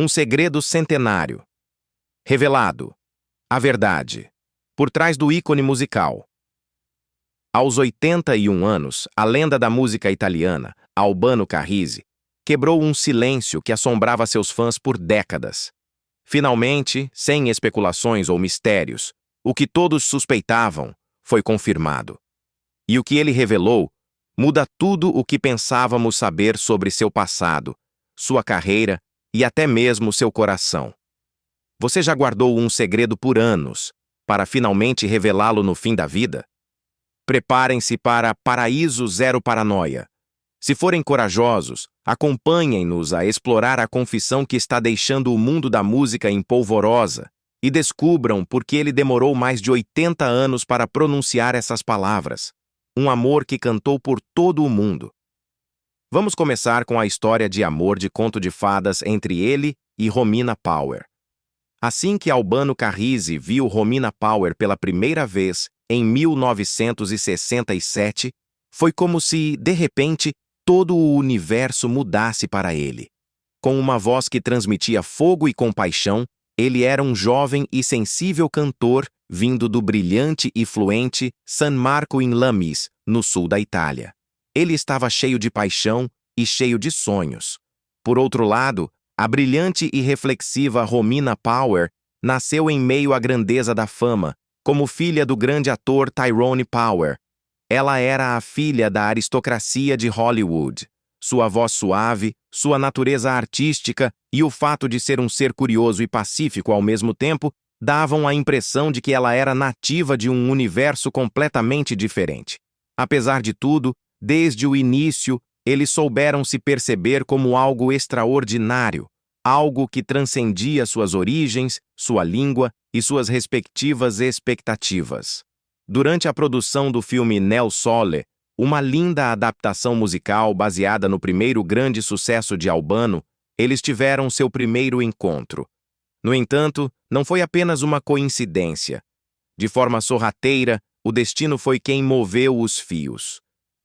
Um segredo centenário. Revelado. A verdade. Por trás do ícone musical. Aos 81 anos, a lenda da música italiana, Albano Carrisi, quebrou um silêncio que assombrava seus fãs por décadas. Finalmente, sem especulações ou mistérios, o que todos suspeitavam foi confirmado. E o que ele revelou muda tudo o que pensávamos saber sobre seu passado, sua carreira e até mesmo seu coração. Você já guardou um segredo por anos, para finalmente revelá-lo no fim da vida? Preparem-se para Paraíso Zero Paranoia. Se forem corajosos, acompanhem-nos a explorar a confissão que está deixando o mundo da música em polvorosa e descubram por que ele demorou mais de 80 anos para pronunciar essas palavras. Um amor que cantou por todo o mundo. Vamos começar com a história de amor de conto de fadas entre ele e Romina Power. Assim que Albano Carrisi viu Romina Power pela primeira vez, em 1967, foi como se, de repente, todo o universo mudasse para ele. Com uma voz que transmitia fogo e compaixão, ele era um jovem e sensível cantor vindo do brilhante e fluente San Marco in Lamis, no sul da Itália. Ele estava cheio de paixão e cheio de sonhos. Por outro lado, a brilhante e reflexiva Romina Power nasceu em meio à grandeza da fama, como filha do grande ator Tyrone Power. Ela era a filha da aristocracia de Hollywood. Sua voz suave, sua natureza artística e o fato de ser um ser curioso e pacífico ao mesmo tempo davam a impressão de que ela era nativa de um universo completamente diferente. Apesar de tudo, desde o início, eles souberam se perceber como algo extraordinário, algo que transcendia suas origens, sua língua e suas respectivas expectativas. Durante a produção do filme Nel Sole, uma linda adaptação musical baseada no primeiro grande sucesso de Albano, eles tiveram seu primeiro encontro. No entanto, não foi apenas uma coincidência. De forma sorrateira, o destino foi quem moveu os fios.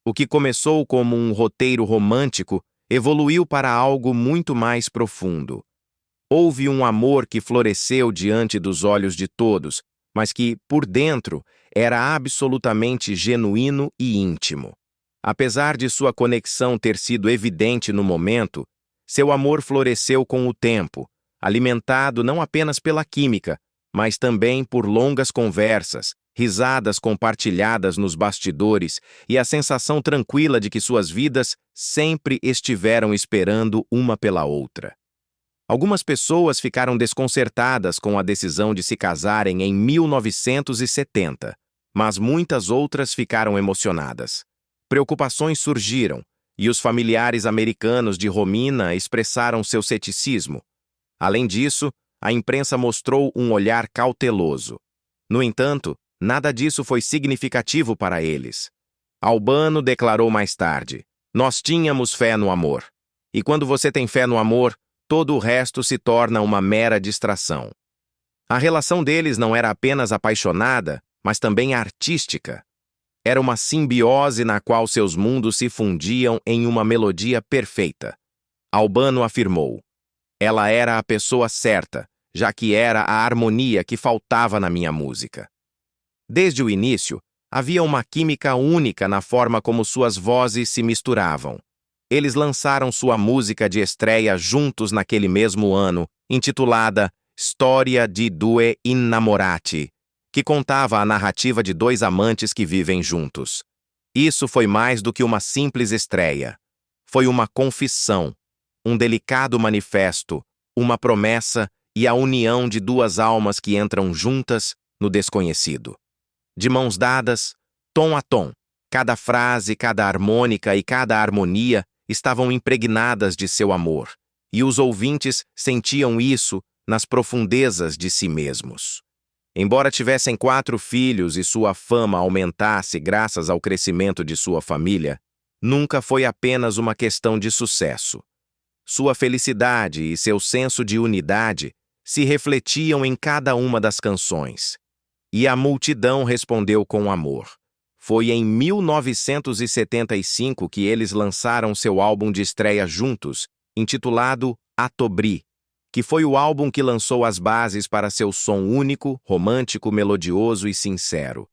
O que começou como um roteiro romântico evoluiu para algo muito mais profundo. Houve um amor que floresceu diante dos olhos de todos, mas que, por dentro, era absolutamente genuíno e íntimo. Apesar de sua conexão ter sido evidente no momento, seu amor floresceu com o tempo, alimentado não apenas pela química, mas também por longas conversas, risadas compartilhadas nos bastidores e a sensação tranquila de que suas vidas sempre estiveram esperando uma pela outra. Algumas pessoas ficaram desconcertadas com a decisão de se casarem em 1970, mas muitas outras ficaram emocionadas. Preocupações surgiram, e os familiares americanos de Romina expressaram seu ceticismo. Além disso, a imprensa mostrou um olhar cauteloso. No entanto, nada disso foi significativo para eles. Albano declarou mais tarde: "Nós tínhamos fé no amor. E quando você tem fé no amor, todo o resto se torna uma mera distração." A relação deles não era apenas apaixonada, mas também artística. Era uma simbiose na qual seus mundos se fundiam em uma melodia perfeita. Albano afirmou: "Ela era a pessoa certa, já que era a harmonia que faltava na minha música." Desde o início, havia uma química única na forma como suas vozes se misturavam. Eles lançaram sua música de estreia juntos naquele mesmo ano, intitulada Storia di due innamorati, que contava a narrativa de dois amantes que vivem juntos. Isso foi mais do que uma simples estreia. Foi uma confissão, um delicado manifesto, uma promessa e a união de duas almas que entram juntas no desconhecido. De mãos dadas, tom a tom, cada frase, cada harmônica e cada harmonia estavam impregnadas de seu amor, e os ouvintes sentiam isso nas profundezas de si mesmos. Embora tivessem 4 filhos e sua fama aumentasse graças ao crescimento de sua família, nunca foi apenas uma questão de sucesso. Sua felicidade e seu senso de unidade se refletiam em cada uma das canções. E a multidão respondeu com amor. Foi em 1975 que eles lançaram seu álbum de estreia juntos, intitulado A Tobri, que foi o álbum que lançou as bases para seu som único, romântico, melodioso e sincero.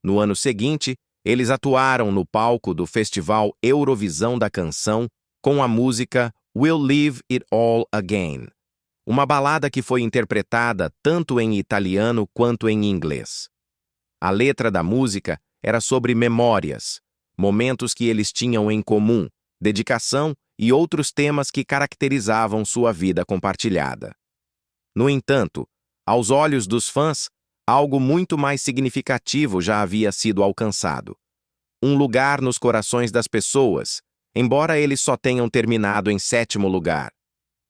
No ano seguinte, eles atuaram no palco do Festival Eurovisão da Canção com a música We'll Live It All Again, uma balada que foi interpretada tanto em italiano quanto em inglês. A letra da música era sobre memórias, momentos que eles tinham em comum, dedicação e outros temas que caracterizavam sua vida compartilhada. No entanto, aos olhos dos fãs, algo muito mais significativo já havia sido alcançado. Um lugar nos corações das pessoas, embora eles só tenham terminado em 7º lugar.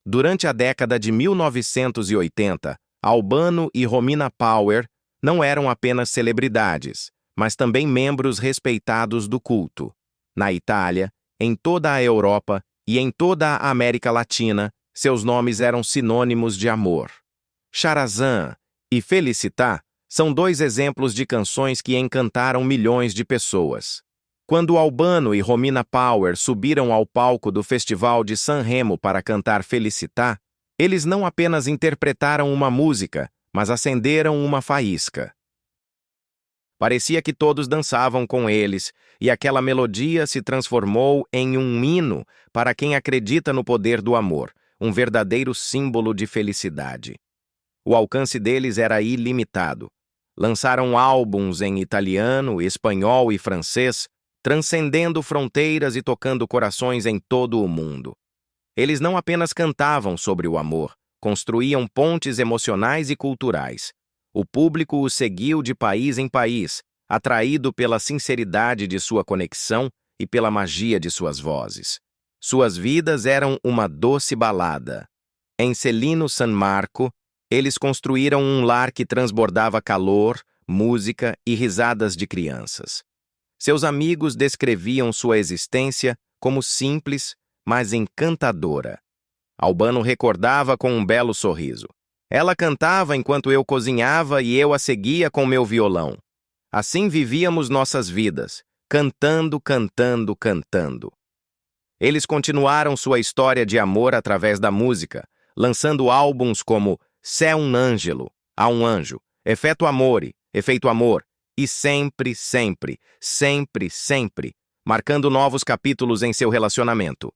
Durante a década de 1980, Albano e Romina Power não eram apenas celebridades, mas também membros respeitados do culto. Na Itália, em toda a Europa e em toda a América Latina, seus nomes eram sinônimos de amor. Charazan e Felicità são 2 exemplos de canções que encantaram milhões de pessoas. Quando Albano e Romina Power subiram ao palco do Festival de Sanremo para cantar Felicità, eles não apenas interpretaram uma música, mas acenderam uma faísca. Parecia que todos dançavam com eles, e aquela melodia se transformou em um hino para quem acredita no poder do amor, um verdadeiro símbolo de felicidade. O alcance deles era ilimitado. Lançaram álbuns em italiano, espanhol e francês, transcendendo fronteiras e tocando corações em todo o mundo. Eles não apenas cantavam sobre o amor, construíam pontes emocionais e culturais. O público os seguiu de país em país, atraído pela sinceridade de sua conexão e pela magia de suas vozes. Suas vidas eram uma doce balada. Em Celino San Marco, eles construíram um lar que transbordava calor, música e risadas de crianças. Seus amigos descreviam sua existência como simples, mas encantadora. Albano recordava com um belo sorriso. Ela cantava enquanto eu cozinhava e eu a seguia com meu violão. Assim vivíamos nossas vidas, cantando, cantando, cantando. Eles continuaram sua história de amor através da música, lançando álbuns como C'è un angelo, Há um anjo, Effetto Amore, Efeito Amor, e sempre, sempre, sempre, sempre, marcando novos capítulos em seu relacionamento.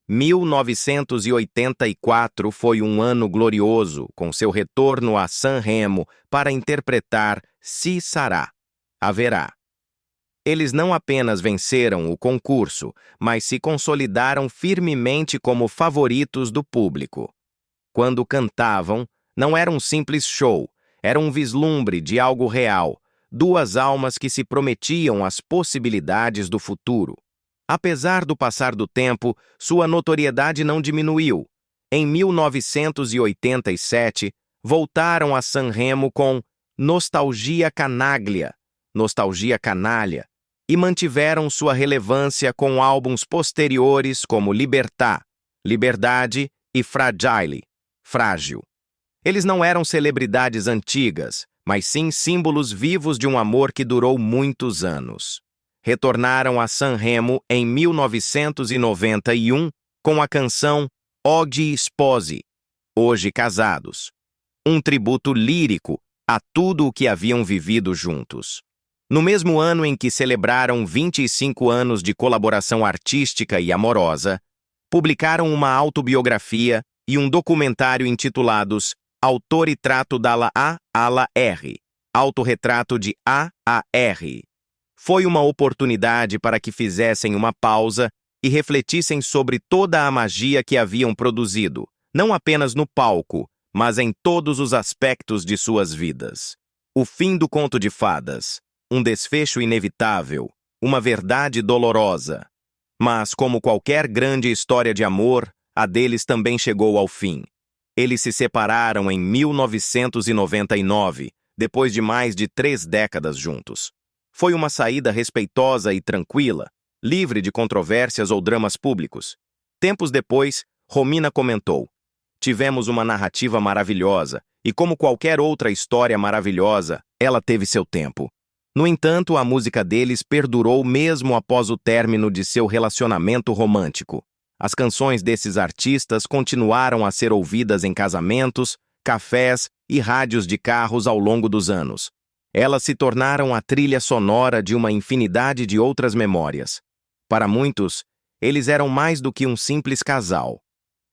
1984 foi um ano glorioso, com seu retorno a Sanremo para interpretar Ci sarà, Haverá. Eles não apenas venceram o concurso, mas se consolidaram firmemente como favoritos do público. Quando cantavam, não era um simples show, era um vislumbre de algo real, 2 almas que se prometiam as possibilidades do futuro. Apesar do passar do tempo, sua notoriedade não diminuiu. Em 1987, voltaram a Sanremo com Nostalgia Canaglia, Nostalgia Canalha, e mantiveram sua relevância com álbuns posteriores como Libertà, Liberdade e Fragile, Frágil. Eles não eram celebridades antigas, mas sim símbolos vivos de um amor que durou muitos anos. Retornaram a Sanremo em 1991 com a canção Oggi Sposi, Hoje Casados, um tributo lírico a tudo o que haviam vivido juntos. No mesmo ano em que celebraram 25 anos de colaboração artística e amorosa, publicaram uma autobiografia e um documentário intitulados Autorritratto dalla A alla R, Autorretrato de A a R. Foi uma oportunidade para que fizessem uma pausa e refletissem sobre toda a magia que haviam produzido, não apenas no palco, mas em todos os aspectos de suas vidas. O fim do conto de fadas, um desfecho inevitável, uma verdade dolorosa. Mas, como qualquer grande história de amor, a deles também chegou ao fim. Eles se separaram em 1999, depois de mais de 3 décadas juntos. Foi uma saída respeitosa e tranquila, livre de controvérsias ou dramas públicos. Tempos depois, Romina comentou: "Tivemos uma narrativa maravilhosa, e como qualquer outra história maravilhosa, ela teve seu tempo." No entanto, a música deles perdurou mesmo após o término de seu relacionamento romântico. As canções desses artistas continuaram a ser ouvidas em casamentos, cafés e rádios de carros ao longo dos anos. Elas se tornaram a trilha sonora de uma infinidade de outras memórias. Para muitos, eles eram mais do que um simples casal.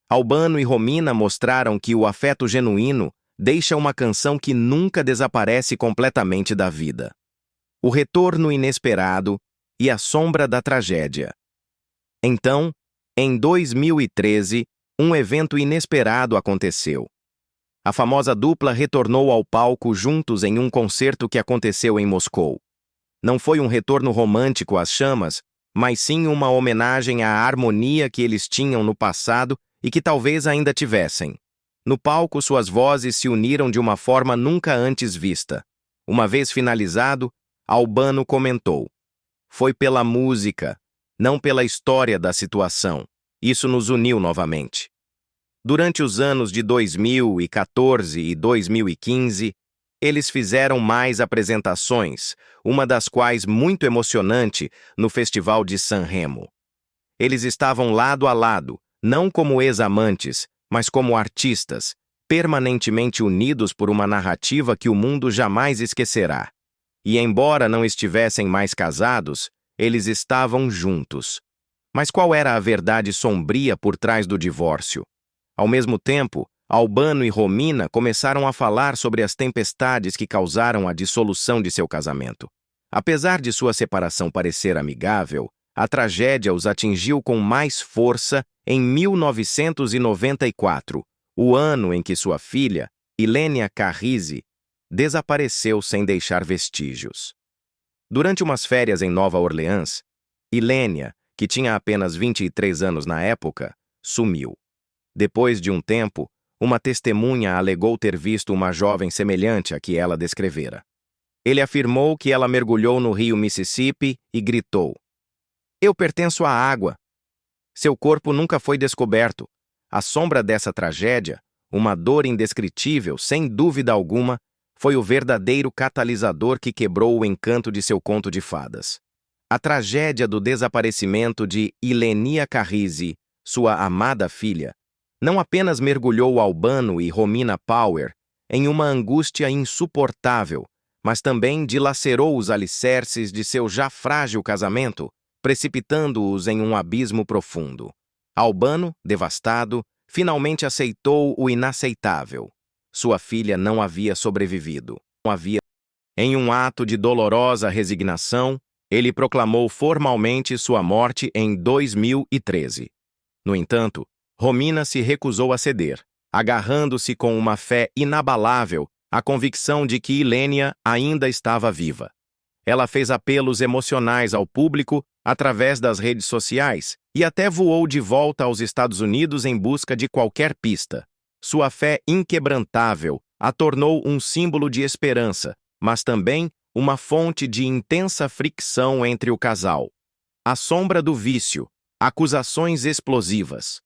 Albano e Romina mostraram que o afeto genuíno deixa uma canção que nunca desaparece completamente da vida. O retorno inesperado e a sombra da tragédia. Então, em 2013, um evento inesperado aconteceu. A famosa dupla retornou ao palco juntos em um concerto que aconteceu em Moscou. Não foi um retorno romântico às chamas, mas sim uma homenagem à harmonia que eles tinham no passado e que talvez ainda tivessem. No palco, suas vozes se uniram de uma forma nunca antes vista. Uma vez finalizado, Albano comentou: "Foi pela música, não pela história da situação. Isso nos uniu novamente." Durante os anos de 2014 e 2015, eles fizeram mais apresentações, uma das quais muito emocionante, no Festival de San Remo. Eles estavam lado a lado, não como ex-amantes, mas como artistas, permanentemente unidos por uma narrativa que o mundo jamais esquecerá. E embora não estivessem mais casados, eles estavam juntos. Mas qual era a verdade sombria por trás do divórcio? Ao mesmo tempo, Albano e Romina começaram a falar sobre as tempestades que causaram a dissolução de seu casamento. Apesar de sua separação parecer amigável, a tragédia os atingiu com mais força em 1994, o ano em que sua filha, Ilenia Carrisi, desapareceu sem deixar vestígios. Durante umas férias em Nova Orleans, Ilenia, que tinha apenas 23 anos na época, sumiu. Depois de um tempo, uma testemunha alegou ter visto uma jovem semelhante à que ela descrevera. Ele afirmou que ela mergulhou no rio Mississippi e gritou: "Eu pertenço à água." Seu corpo nunca foi descoberto. A sombra dessa tragédia, uma dor indescritível, sem dúvida alguma, foi o verdadeiro catalisador que quebrou o encanto de seu conto de fadas. A tragédia do desaparecimento de Ilenia Carrisi, sua amada filha, não apenas mergulhou Albano e Romina Power em uma angústia insuportável, mas também dilacerou os alicerces de seu já frágil casamento, precipitando-os em um abismo profundo. Albano, devastado, finalmente aceitou o inaceitável. Sua filha não havia sobrevivido. Em um ato de dolorosa resignação, ele proclamou formalmente sua morte em 2013. No entanto, Romina se recusou a ceder, agarrando-se com uma fé inabalável à convicção de que Ilenia ainda estava viva. Ela fez apelos emocionais ao público através das redes sociais e até voou de volta aos Estados Unidos em busca de qualquer pista. Sua fé inquebrantável a tornou um símbolo de esperança, mas também uma fonte de intensa fricção entre o casal. A sombra do vício, acusações explosivas.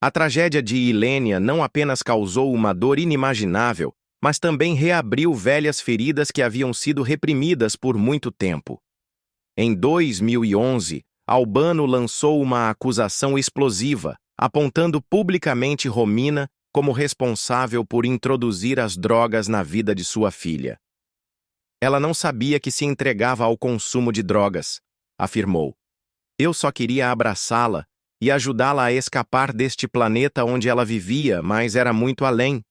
A tragédia de Ilenia não apenas causou uma dor inimaginável, mas também reabriu velhas feridas que haviam sido reprimidas por muito tempo. Em 2011, Albano lançou uma acusação explosiva, apontando publicamente Romina como responsável por introduzir as drogas na vida de sua filha. Ela não sabia que se entregava ao consumo de drogas, afirmou. Eu só queria abraçá-la e ajudá-la a escapar deste planeta onde ela vivia, mas era muito além.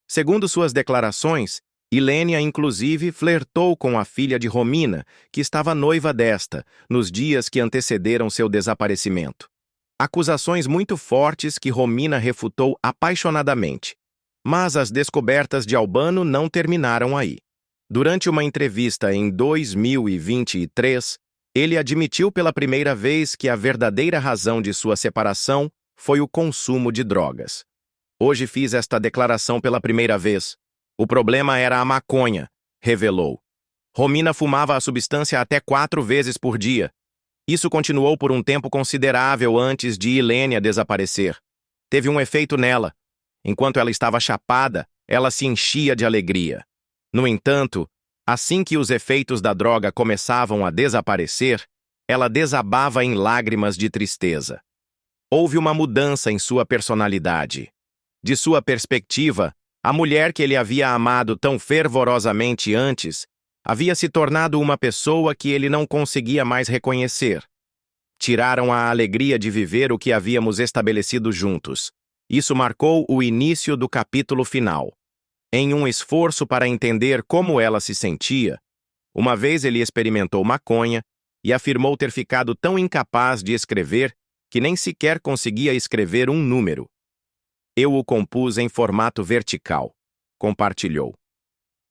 Segundo suas declarações, Ilenia inclusive flertou com a filha de Romina, que estava noiva desta, nos dias que antecederam seu desaparecimento. Acusações muito fortes que Romina refutou apaixonadamente. Mas as descobertas de Albano não terminaram aí. Durante uma entrevista em 2023, ele admitiu pela primeira vez que a verdadeira razão de sua separação foi o consumo de drogas. Hoje fiz esta declaração pela primeira vez. O problema era a maconha, revelou. Romina fumava a substância até 4 vezes por dia. Isso continuou por um tempo considerável antes de Ilenia desaparecer. Teve um efeito nela. Enquanto ela estava chapada, ela se enchia de alegria. No entanto, assim que os efeitos da droga começavam a desaparecer, ela desabava em lágrimas de tristeza. houve uma mudança em sua personalidade. De sua perspectiva, a mulher que ele havia amado tão fervorosamente antes havia se tornado uma pessoa que ele não conseguia mais reconhecer. Tiraram a alegria de viver o que havíamos estabelecido juntos. Isso marcou o início do capítulo final. Em um esforço para entender como ela se sentia, uma vez ele experimentou maconha e afirmou ter ficado tão incapaz de escrever que nem sequer conseguia escrever um número. Eu o compus em formato vertical, compartilhou.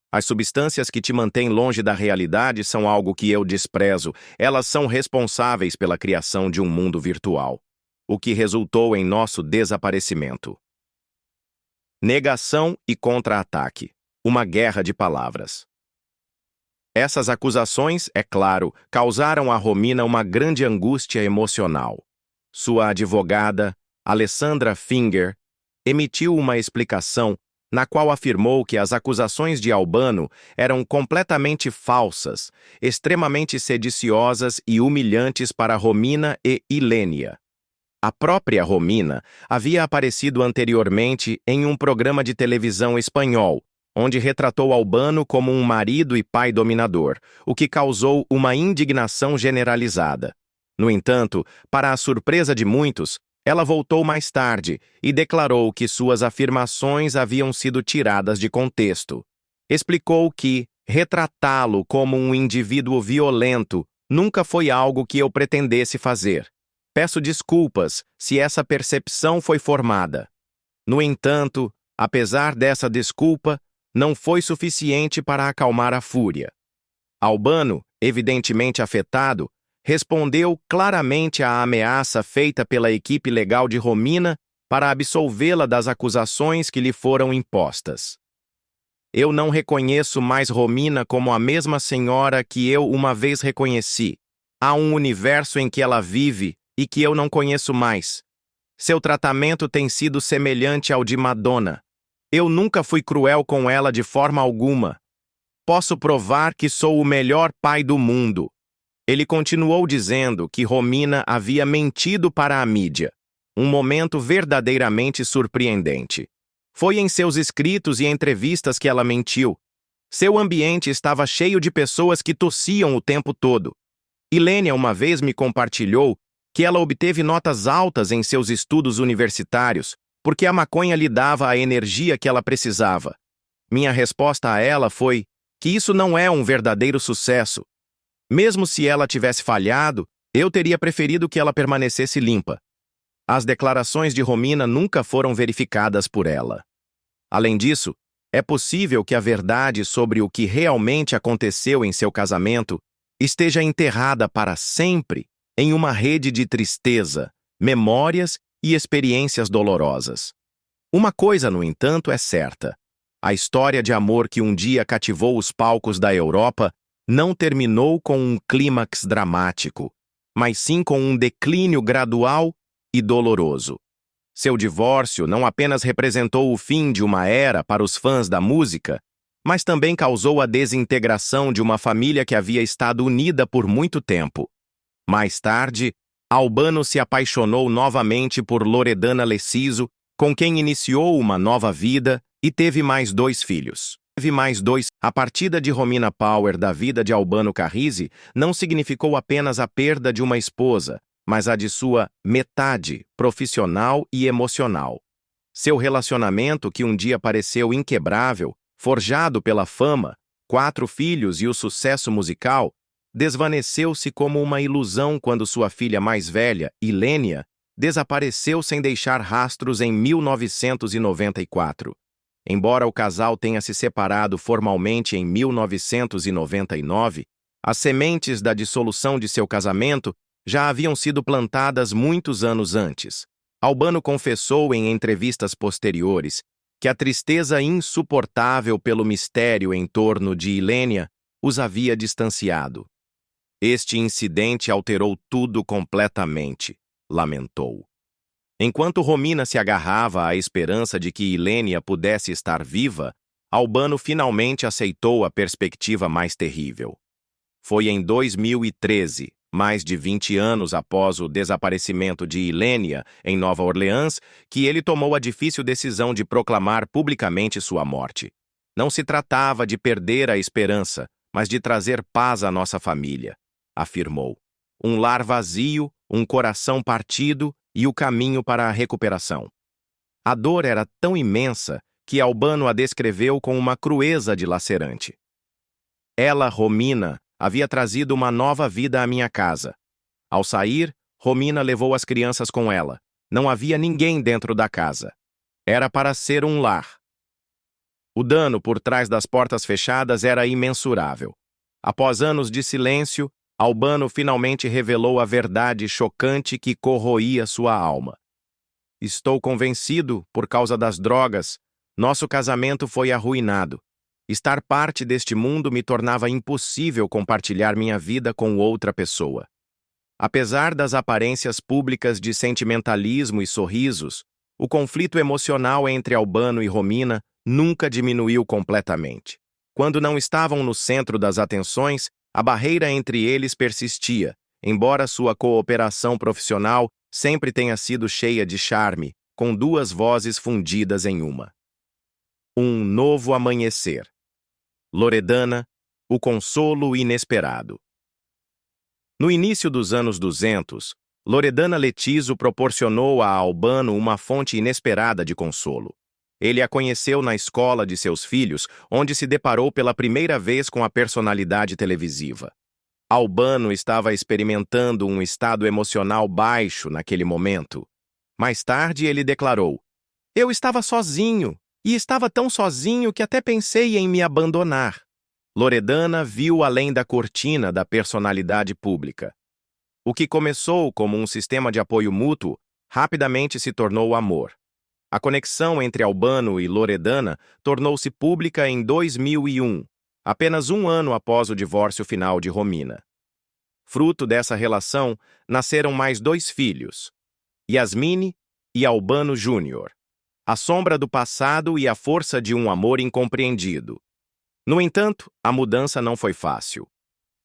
As substâncias que te mantêm longe da realidade são algo que eu desprezo. Elas são responsáveis pela criação de um mundo virtual, o que resultou em nosso desaparecimento. Negação e contra-ataque. Uma guerra de palavras. Essas acusações, é claro, causaram a Romina uma grande angústia emocional. Sua advogada, Alessandra Finger, emitiu uma explicação na qual afirmou que as acusações de Albano eram completamente falsas, extremamente sediciosas e humilhantes para Romina e Ilênia. A própria Romina havia aparecido anteriormente em um programa de televisão espanhol, onde retratou Albano como um marido e pai dominador, o que causou uma indignação generalizada. No entanto, para a surpresa de muitos, ela voltou mais tarde e declarou que suas afirmações haviam sido tiradas de contexto. Explicou que retratá-lo como um indivíduo violento nunca foi algo que eu pretendesse fazer. Peço desculpas se essa percepção foi formada. No entanto, apesar dessa desculpa, não foi suficiente para acalmar a fúria. Albano, evidentemente afetado, respondeu claramente à ameaça feita pela equipe legal de Romina para absolvê-la das acusações que lhe foram impostas. Eu não reconheço mais Romina como a mesma senhora que eu uma vez reconheci. Há um universo em que ela vive e que eu não conheço mais. Seu tratamento tem sido semelhante ao de Madonna. Eu nunca fui cruel com ela de forma alguma. Posso provar que sou o melhor pai do mundo. Ele continuou dizendo que Romina havia mentido para a mídia. Um momento verdadeiramente surpreendente. Foi em seus escritos e entrevistas que ela mentiu. Seu ambiente estava cheio de pessoas que tossiam o tempo todo. Ilênia uma vez me compartilhou que ela obteve notas altas em seus estudos universitários porque a maconha lhe dava a energia que ela precisava. Minha resposta a ela foi que isso não é um verdadeiro sucesso. Mesmo se ela tivesse falhado, eu teria preferido que ela permanecesse limpa. As declarações de Romina nunca foram verificadas por ela. Além disso, é possível que a verdade sobre o que realmente aconteceu em seu casamento esteja enterrada para sempre em uma rede de tristeza, memórias e experiências dolorosas. Uma coisa, no entanto, é certa. A história de amor que um dia cativou os palcos da Europa não terminou com um clímax dramático, mas sim com um declínio gradual e doloroso. Seu divórcio não apenas representou o fim de uma era para os fãs da música, mas também causou a desintegração de uma família que havia estado unida por muito tempo. Mais tarde, Albano se apaixonou novamente por Loredana Leciso, com quem iniciou uma nova vida e teve mais 2 filhos. A partida de Romina Power da vida de Albano Carrisi não significou apenas a perda de uma esposa, mas a de sua metade profissional e emocional. Seu relacionamento, que um dia pareceu inquebrável, forjado pela fama, 4 filhos e o sucesso musical, desvaneceu-se como uma ilusão quando sua filha mais velha, Ilênia, desapareceu sem deixar rastros em 1994. Embora o casal tenha se separado formalmente em 1999, as sementes da dissolução de seu casamento já haviam sido plantadas muitos anos antes. Albano confessou em entrevistas posteriores que a tristeza insuportável pelo mistério em torno de Ilênia os havia distanciado. Este incidente alterou tudo completamente, lamentou. Enquanto Romina se agarrava à esperança de que Ilênia pudesse estar viva, Albano finalmente aceitou a perspectiva mais terrível. Foi em 2013, mais de 20 anos após o desaparecimento de Ilênia, em Nova Orleans, que ele tomou a difícil decisão de proclamar publicamente sua morte. Não se tratava de perder a esperança, mas de trazer paz à nossa família, afirmou. Um lar vazio, um coração partido e o caminho para a recuperação. A dor era tão imensa que Albano a descreveu com uma crueza dilacerante. Ela, Romina, havia trazido uma nova vida à minha casa. Ao sair, Romina levou as crianças com ela. Não havia ninguém dentro da casa. Era para ser um lar. O dano por trás das portas fechadas era imensurável. Após anos de silêncio, Albano finalmente revelou a verdade chocante que corroía sua alma. Estou convencido, por causa das drogas, nosso casamento foi arruinado. Estar parte deste mundo me tornava impossível compartilhar minha vida com outra pessoa. Apesar das aparências públicas de sentimentalismo e sorrisos, o conflito emocional entre Albano e Romina nunca diminuiu completamente. Quando não estavam no centro das atenções, a barreira entre eles persistia, embora sua cooperação profissional sempre tenha sido cheia de charme, com duas vozes fundidas em uma. Um novo amanhecer. Loredana, o consolo inesperado. No início dos anos 200, Loredana Letiso proporcionou a Albano uma fonte inesperada de consolo. Ele a conheceu na escola de seus filhos, onde se deparou pela primeira vez com a personalidade televisiva. Albano estava experimentando um estado emocional baixo naquele momento. Mais tarde, ele declarou: "Eu estava sozinho, e estava tão sozinho que até pensei em me abandonar." Loredana viu além da cortina da personalidade pública. O que começou como um sistema de apoio mútuo, rapidamente se tornou amor. A conexão entre Albano e Loredana tornou-se pública em 2001, apenas um ano após o divórcio final de Romina. Fruto dessa relação, nasceram mais 2 filhos, Yasmine e Albano Júnior. A sombra do passado e a força de um amor incompreendido. No entanto, a mudança não foi fácil.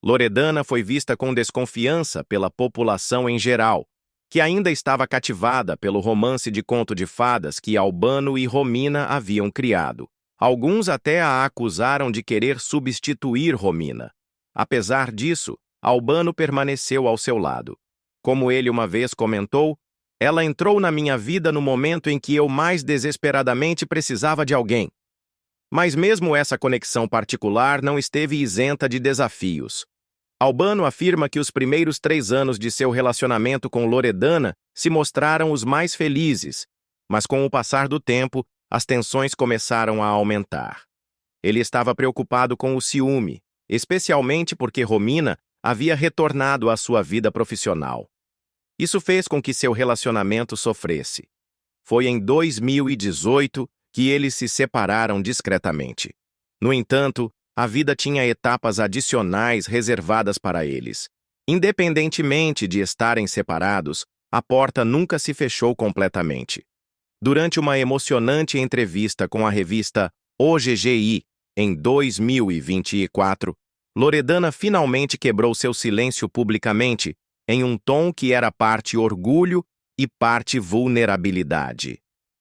Loredana foi vista com desconfiança pela população em geral, que ainda estava cativada pelo romance de conto de fadas que Albano e Romina haviam criado. Alguns até a acusaram de querer substituir Romina. Apesar disso, Albano permaneceu ao seu lado. Como ele uma vez comentou, ela entrou na minha vida no momento em que eu mais desesperadamente precisava de alguém. Mas mesmo essa conexão particular não esteve isenta de desafios. Albano afirma que os primeiros 3 anos de seu relacionamento com Loredana se mostraram os mais felizes, mas com o passar do tempo, as tensões começaram a aumentar. Ele estava preocupado com o ciúme, especialmente porque Romina havia retornado à sua vida profissional. Isso fez com que seu relacionamento sofresse. Foi em 2018 que eles se separaram discretamente. No entanto, a vida tinha etapas adicionais reservadas para eles. Independentemente de estarem separados, a porta nunca se fechou completamente. Durante uma emocionante entrevista com a revista OGGI, em 2024, Loredana finalmente quebrou seu silêncio publicamente, em um tom que era parte orgulho e parte vulnerabilidade.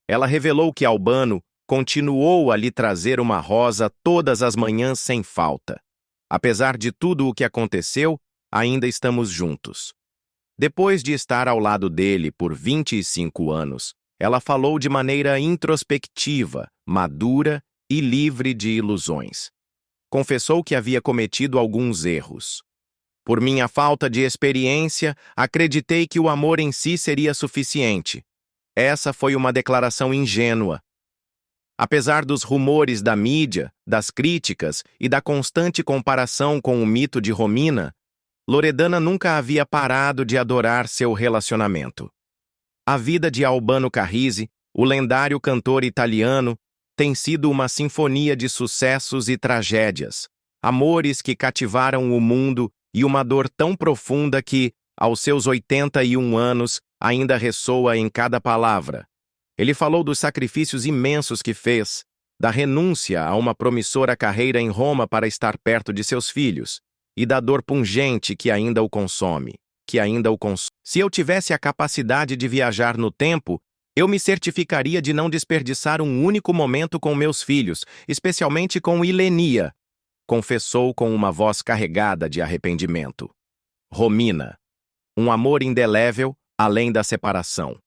Ela revelou que Albano continuou a lhe trazer uma rosa todas as manhãs sem falta. Apesar de tudo o que aconteceu, ainda estamos juntos. Depois de estar ao lado dele por 25 anos, ela falou de maneira introspectiva, madura e livre de ilusões. Confessou que havia cometido alguns erros. Por minha falta de experiência, acreditei que o amor em si seria suficiente. Essa foi uma declaração ingênua. Apesar dos rumores da mídia, das críticas e da constante comparação com o mito de Romina, Loredana nunca havia parado de adorar seu relacionamento. A vida de Albano Carrisi, o lendário cantor italiano, tem sido uma sinfonia de sucessos e tragédias, amores que cativaram o mundo e uma dor tão profunda que, aos seus 81 anos, ainda ressoa em cada palavra. Ele falou dos sacrifícios imensos que fez, da renúncia a uma promissora carreira em Roma para estar perto de seus filhos, e da dor pungente que ainda o consome, Se eu tivesse a capacidade de viajar no tempo, eu me certificaria de não desperdiçar um único momento com meus filhos, especialmente com Ilenia, confessou com uma voz carregada de arrependimento. Romina. Um amor indelével, além da separação.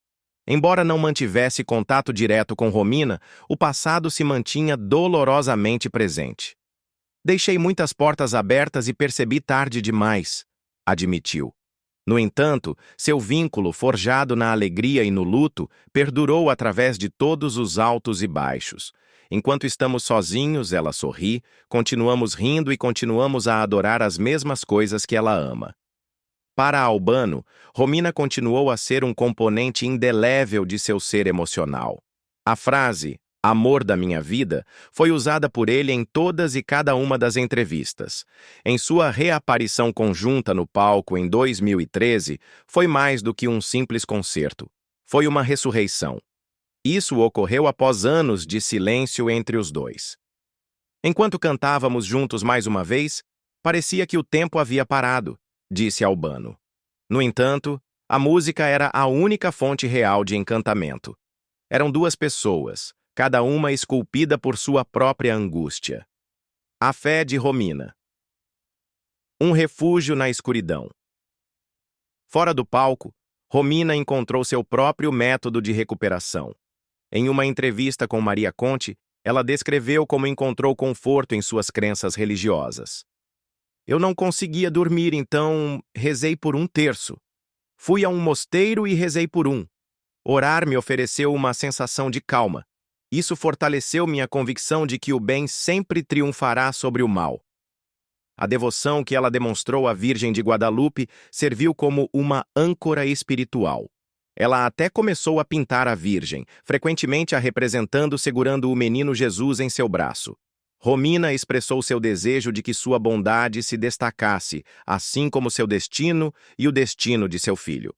Embora não mantivesse contato direto com Romina, o passado se mantinha dolorosamente presente. Deixei muitas portas abertas e percebi tarde demais, admitiu. No entanto, seu vínculo, forjado na alegria e no luto, perdurou através de todos os altos e baixos. Enquanto estamos sozinhos, ela sorri, continuamos rindo e continuamos a adorar as mesmas coisas que ela ama. Para Albano, Romina continuou a ser um componente indelével de seu ser emocional. A frase, amor da minha vida, foi usada por ele em todas e cada uma das entrevistas. Em sua reaparição conjunta no palco em 2013, foi mais do que um simples concerto. Foi uma ressurreição. Isso ocorreu após anos de silêncio entre os dois. Enquanto cantávamos juntos mais uma vez, parecia que o tempo havia parado, disse Albano. No entanto, a música era a única fonte real de encantamento. Eram duas pessoas, cada uma esculpida por sua própria angústia. A fé de Romina. Um refúgio na escuridão. Fora do palco, Romina encontrou seu próprio método de recuperação. Em uma entrevista com Maria Conte, ela descreveu como encontrou conforto em suas crenças religiosas. Eu não conseguia dormir, então rezei por um terço. Fui a um mosteiro e rezei por um. Orar me ofereceu uma sensação de calma. Isso fortaleceu minha convicção de que o bem sempre triunfará sobre o mal. A devoção que ela demonstrou à Virgem de Guadalupe serviu como uma âncora espiritual. Ela até começou a pintar a Virgem, frequentemente a representando segurando o menino Jesus em seu braço. Romina expressou seu desejo de que sua bondade se destacasse, assim como seu destino e o destino de seu filho.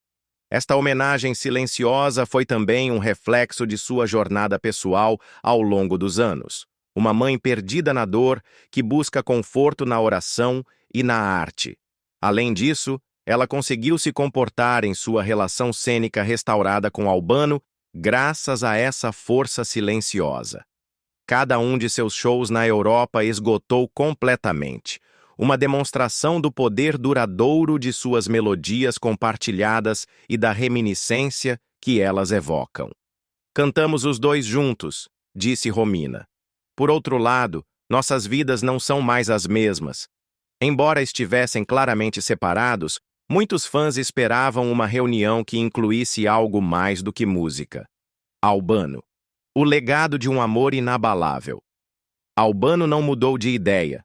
Esta homenagem silenciosa foi também um reflexo de sua jornada pessoal ao longo dos anos. Uma mãe perdida na dor, que busca conforto na oração e na arte. Além disso, ela conseguiu se comportar em sua relação cênica restaurada com Albano graças a essa força silenciosa. Cada um de seus shows na Europa esgotou completamente, uma demonstração do poder duradouro de suas melodias compartilhadas e da reminiscência que elas evocam. Cantamos os dois juntos, disse Romina. Por outro lado, nossas vidas não são mais as mesmas. Embora estivessem claramente separados, muitos fãs esperavam uma reunião que incluísse algo mais do que música. Albano. O legado de um amor inabalável. Albano não mudou de ideia.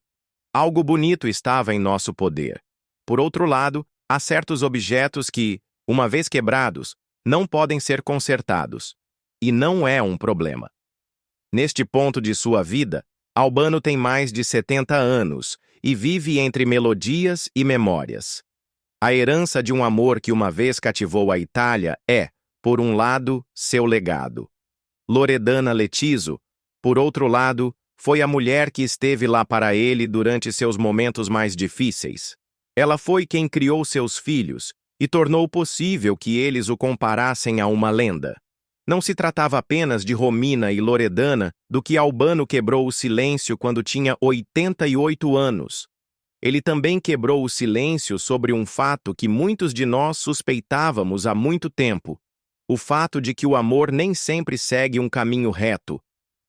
Algo bonito estava em nosso poder. Por outro lado, há certos objetos que, uma vez quebrados, não podem ser consertados. E não é um problema. Neste ponto de sua vida, Albano tem mais de 70 anos e vive entre melodias e memórias. A herança de um amor que uma vez cativou a Itália é, por um lado, seu legado. Loredana Letizzo, por outro lado, foi a mulher que esteve lá para ele durante seus momentos mais difíceis. Ela foi quem criou seus filhos e tornou possível que eles o comparassem a uma lenda. Não se tratava apenas de Romina e Loredana, do que Albano quebrou o silêncio quando tinha 88 anos. Ele também quebrou o silêncio sobre um fato que muitos de nós suspeitávamos há muito tempo. O fato de que o amor nem sempre segue um caminho reto,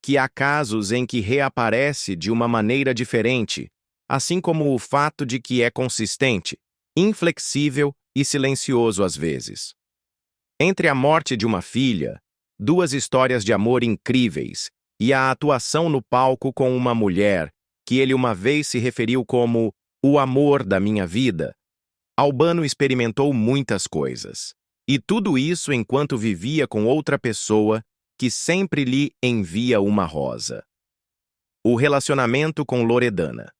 que há casos em que reaparece de uma maneira diferente, assim como o fato de que é consistente, inflexível e silencioso às vezes. Entre a morte de uma filha, duas histórias de amor incríveis e a atuação no palco com uma mulher, que ele uma vez se referiu como o amor da minha vida, Albano experimentou muitas coisas. E tudo isso enquanto vivia com outra pessoa que sempre lhe envia uma rosa. O relacionamento com Loredana.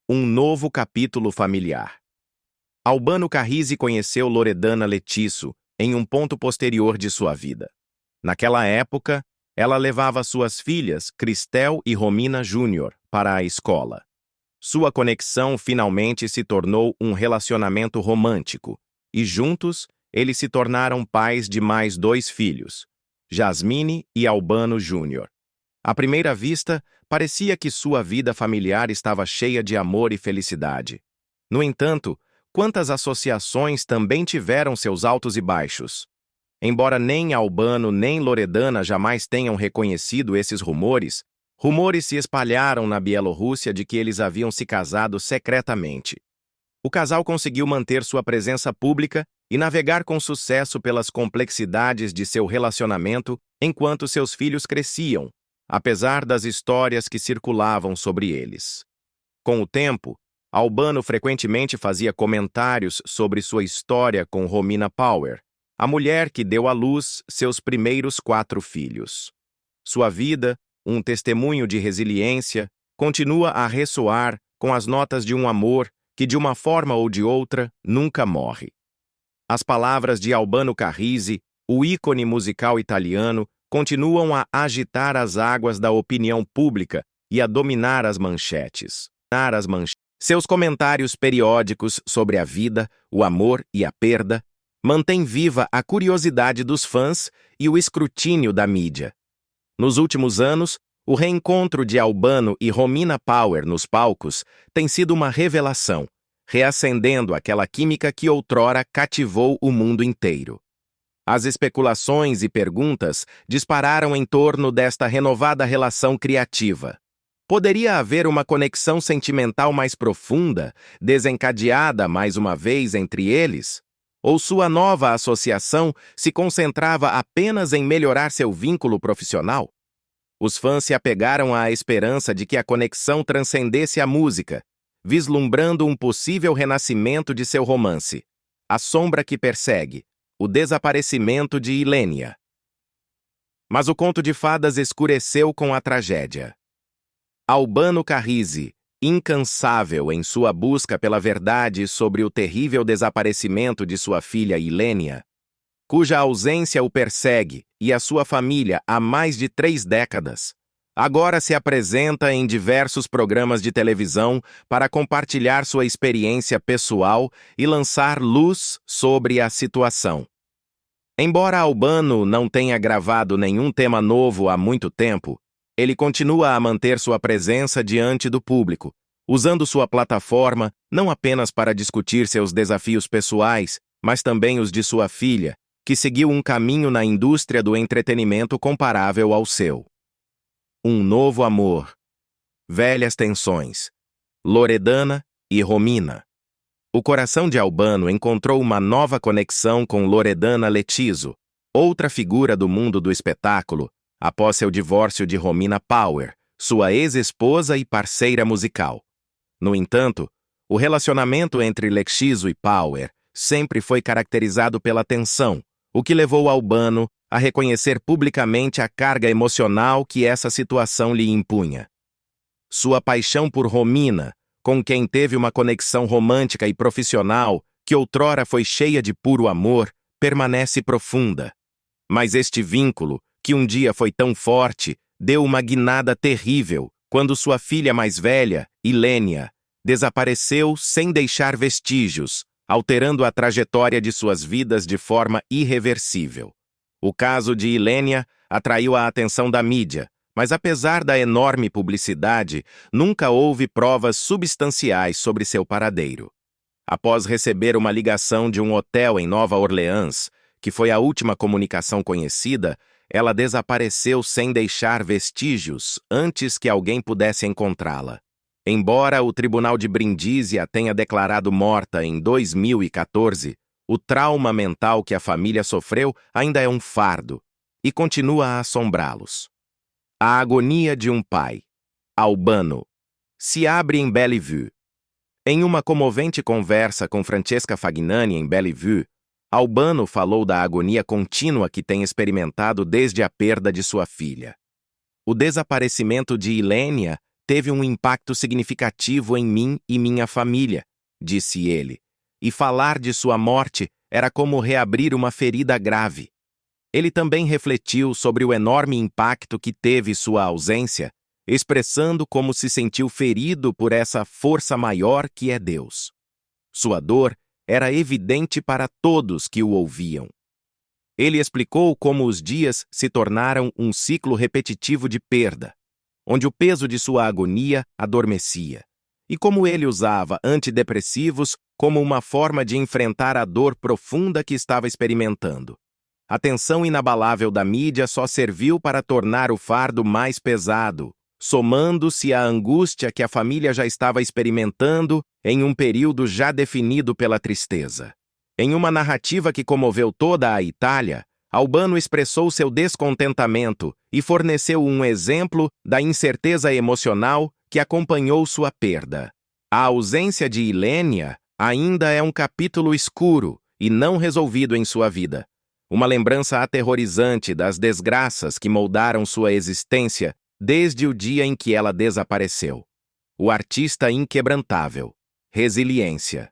Um novo capítulo familiar. Albano Carrisi conheceu Loredana Letizzo em um ponto posterior de sua vida. Naquela época, ela levava suas filhas, Cristel e Romina Júnior, para a escola. Sua conexão finalmente se tornou um relacionamento romântico, e juntos eles se tornaram pais de mais 2 filhos, Jasmine e Albano Júnior. À primeira vista, parecia que sua vida familiar estava cheia de amor e felicidade. No entanto, quantas associações também tiveram seus altos e baixos. Embora nem Albano nem Loredana jamais tenham reconhecido esses rumores, rumores se espalharam na Bielorrússia de que eles haviam se casado secretamente. O casal conseguiu manter sua presença pública e navegar com sucesso pelas complexidades de seu relacionamento enquanto seus filhos cresciam, apesar das histórias que circulavam sobre eles. Com o tempo, Albano frequentemente fazia comentários sobre sua história com Romina Power, a mulher que deu à luz seus primeiros 4 filhos. Sua vida, um testemunho de resiliência, continua a ressoar com as notas de um amor que, de uma forma ou de outra, nunca morre. As palavras de Albano Carrisi, o ícone musical italiano, continuam a agitar as águas da opinião pública e a dominar as manchetes. Seus comentários periódicos sobre a vida, o amor e a perda mantêm viva a curiosidade dos fãs e o escrutínio da mídia. Nos últimos anos, o reencontro de Albano e Romina Power nos palcos tem sido uma revelação, reacendendo aquela química que outrora cativou o mundo inteiro. As especulações e perguntas dispararam em torno desta renovada relação criativa. Poderia haver uma conexão sentimental mais profunda, desencadeada mais uma vez entre eles? Ou sua nova associação se concentrava apenas em melhorar seu vínculo profissional? Os fãs se apegaram à esperança de que a conexão transcendesse a música, vislumbrando um possível renascimento de seu romance, A Sombra que Persegue, o desaparecimento de Ilenia. Mas o conto de fadas escureceu com a tragédia. Albano Carrisi, incansável em sua busca pela verdade sobre o terrível desaparecimento de sua filha Ilenia, cuja ausência o persegue e a sua família há mais de 3 décadas, agora se apresenta em diversos programas de televisão para compartilhar sua experiência pessoal e lançar luz sobre a situação. Embora Albano não tenha gravado nenhum tema novo há muito tempo, ele continua a manter sua presença diante do público, usando sua plataforma não apenas para discutir seus desafios pessoais, mas também os de sua filha, que seguiu um caminho na indústria do entretenimento comparável ao seu. Um novo amor. Velhas tensões. Loredana e Romina. O coração de Albano encontrou uma nova conexão com Loredana Letiso, outra figura do mundo do espetáculo, após seu divórcio de Romina Power, sua ex-esposa e parceira musical. No entanto, o relacionamento entre Letiso e Power sempre foi caracterizado pela tensão, o que levou Albano a reconhecer publicamente a carga emocional que essa situação lhe impunha. Sua paixão por Romina, com quem teve uma conexão romântica e profissional que outrora foi cheia de puro amor, permanece profunda. Mas este vínculo, que um dia foi tão forte, deu uma guinada terrível quando sua filha mais velha, Ilenia, desapareceu sem deixar vestígios, alterando a trajetória de suas vidas de forma irreversível. O caso de Ilenia atraiu a atenção da mídia, mas apesar da enorme publicidade, nunca houve provas substanciais sobre seu paradeiro. Após receber uma ligação de um hotel em Nova Orleans, que foi a última comunicação conhecida, ela desapareceu sem deixar vestígios antes que alguém pudesse encontrá-la. Embora o Tribunal de Brindisi a tenha declarado morta em 2014, o trauma mental que a família sofreu ainda é um fardo e continua a assombrá-los. A agonia de um pai, Albano, se abre em Bellevue. Em uma comovente conversa com Francesca Fagnani em Bellevue, Albano falou da agonia contínua que tem experimentado desde a perda de sua filha. O desaparecimento de Ilenia teve um impacto significativo em mim e minha família, disse ele, e falar de sua morte era como reabrir uma ferida grave. Ele também refletiu sobre o enorme impacto que teve sua ausência expressando como se sentiu ferido por essa força maior que é Deus. Sua dor era evidente para todos que o ouviam. Ele explicou como os dias se tornaram um ciclo repetitivo de perda, onde o peso de sua agonia adormecia, e como ele usava antidepressivos como uma forma de enfrentar a dor profunda que estava experimentando. A tensão inabalável da mídia só serviu para tornar o fardo mais pesado, somando-se à angústia que a família já estava experimentando em um período já definido pela tristeza. Em uma narrativa que comoveu toda a Itália, Albano expressou seu descontentamento e forneceu um exemplo da incerteza emocional que acompanhou sua perda. A ausência de Ilênia ainda é um capítulo escuro e não resolvido em sua vida. Uma lembrança aterrorizante das desgraças que moldaram sua existência desde o dia em que ela desapareceu. O artista inquebrantável. Resiliência.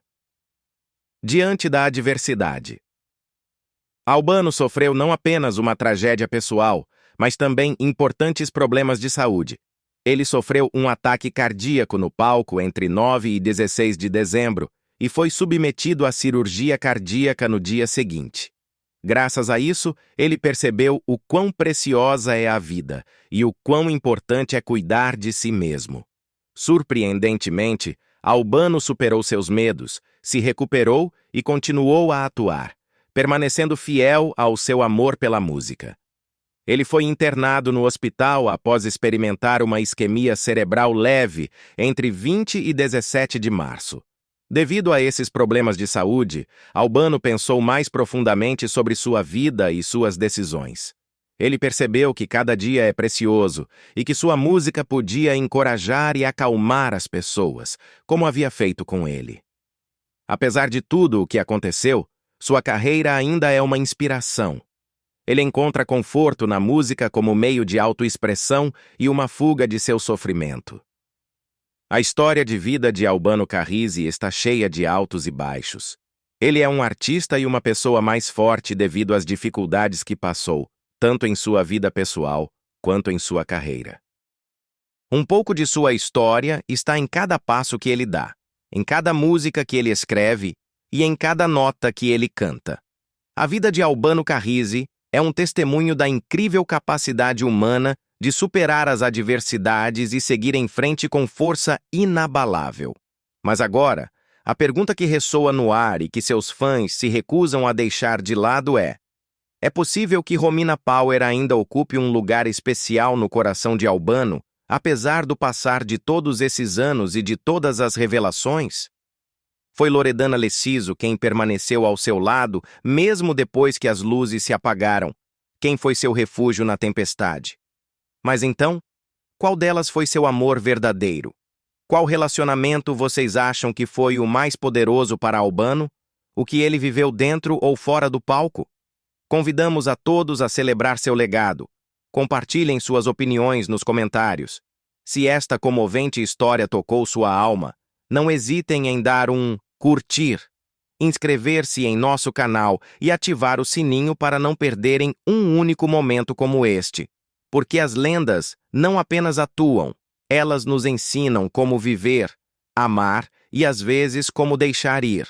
Diante da adversidade. Albano sofreu não apenas uma tragédia pessoal, mas também importantes problemas de saúde. Ele sofreu um ataque cardíaco no palco entre 9 e 16 de dezembro e foi submetido à cirurgia cardíaca no dia seguinte. Graças a isso, ele percebeu o quão preciosa é a vida e o quão importante é cuidar de si mesmo. Surpreendentemente, Albano superou seus medos, se recuperou e continuou a atuar, permanecendo fiel ao seu amor pela música. Ele foi internado no hospital após experimentar uma isquemia cerebral leve entre 20 e 17 de março. Devido a esses problemas de saúde, Albano pensou mais profundamente sobre sua vida e suas decisões. Ele percebeu que cada dia é precioso e que sua música podia encorajar e acalmar as pessoas, como havia feito com ele. Apesar de tudo o que aconteceu, sua carreira ainda é uma inspiração. Ele encontra conforto na música como meio de autoexpressão e uma fuga de seu sofrimento. A história de vida de Albano Carrisi está cheia de altos e baixos. Ele é um artista e uma pessoa mais forte devido às dificuldades que passou, tanto em sua vida pessoal quanto em sua carreira. Um pouco de sua história está em cada passo que ele dá, em cada música que ele escreve e em cada nota que ele canta. A vida de Albano Carrisi é um testemunho da incrível capacidade humana de superar as adversidades e seguir em frente com força inabalável. Mas agora, a pergunta que ressoa no ar e que seus fãs se recusam a deixar de lado é possível que Romina Power ainda ocupe um lugar especial no coração de Albano, apesar do passar de todos esses anos e de todas as revelações? Foi Loredana Leciso quem permaneceu ao seu lado, mesmo depois que as luzes se apagaram. Quem foi seu refúgio na tempestade? Mas então, qual delas foi seu amor verdadeiro? Qual relacionamento vocês acham que foi o mais poderoso para Albano? O que ele viveu dentro ou fora do palco? Convidamos a todos a celebrar seu legado. Compartilhem suas opiniões nos comentários. Se esta comovente história tocou sua alma, não hesitem em dar um curtir, inscrever-se em nosso canal e ativar o sininho para não perderem um único momento como este. Porque as lendas não apenas atuam, elas nos ensinam como viver, amar e às vezes como deixar ir.